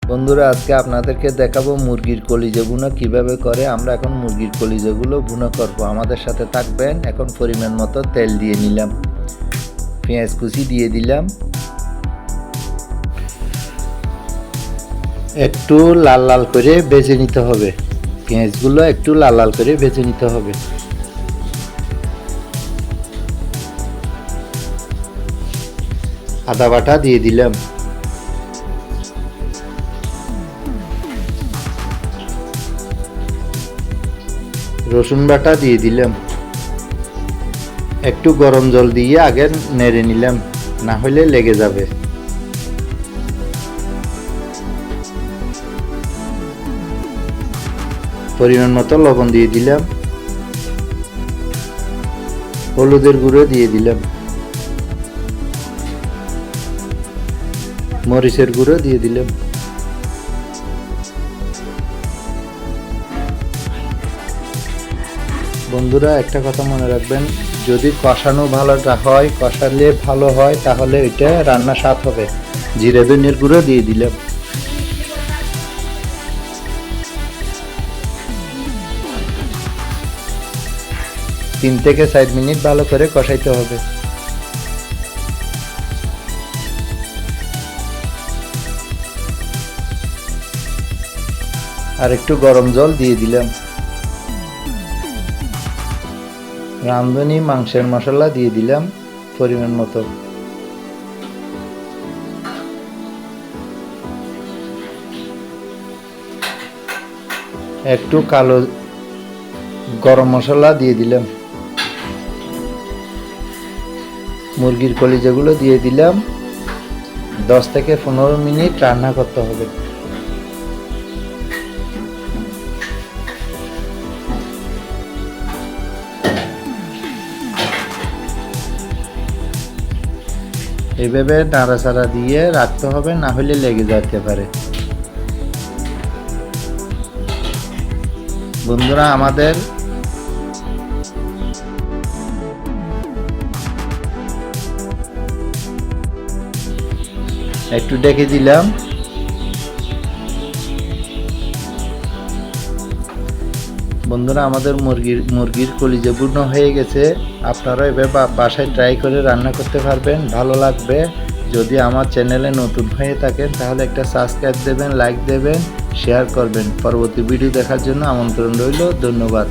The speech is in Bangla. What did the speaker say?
বন্ধুরা, আজকে আপনাদেরকে দেখাবো মুরগির কলিজা ভুনা কিভাবে করে। আমরা এখন মুরগির কলিজাগুলো ভুনা করব। আমাদের সাথে থাকবেন। এখন পরিমাণ মতো তেল দিয়ে নিলাম, পেঁয়াজ কুচি দিয়ে দিলাম, একটু লাল লাল করে ভেজে নিতে হবে। পেঁয়াজগুলো একটু লাল লাল করে ভেজে নিতে হবে। আদা বাটা দিয়ে দিলাম, রসুন বাটা দিয়ে দিলাম, একটু গরম জল দিয়ে আগে নেড়ে নিলাম, না হলে লেগে যাবে। পরিমাণ মতো লবণ দিয়ে দিলাম, হলুদের গুঁড়ো দিয়ে দিলাম, মরিচের গুঁড়ো দিয়ে দিলাম। বন্ধুরা, একটা কথা মনে রাখবেন, যদি কষানো ভালোটা হয়, কষালে ভালো হয়, তাহলে এটা রান্না স্বাদ হবে। জিরে ধনিয়ার গুঁড়ো দিয়ে দিলাম। তিন থেকে 4 মিনিট ভালো করে কষাইতে হবে। আর একটু গরম জল দিয়ে দিলাম। রাঁধুনি মাংসের মশলা দিয়ে দিলাম পরিমাণ মতো। একটু কালো গরম মশলা দিয়ে দিলাম। মুরগির কলিজাগুলো দিয়ে দিলাম। 10 থেকে 15 মিনিট রান্না করতে হবে। এইভাবে নাড়াচাড়া দিয়ে রাখতে হবে, না হলে লেগে যেতে পারে। বন্ধুরা, আমাদের একটু ডেকে দিলাম। বন্ধুরা, আমাদের মুরগির কলিজা ভুনা হয়ে গেছে। আপনারা এভাবে বাসায় ট্রাই করে রান্না করতে পারবেন, ভালো লাগবে। যদি আমার চ্যানেলে নতুন হয়ে থাকেন তাহলে একটা সাবস্ক্রাইব দেবেন, লাইক দেবেন, শেয়ার করবেন। পরবর্তী ভিডিও দেখার জন্য আমন্ত্রণ রইল। ধন্যবাদ।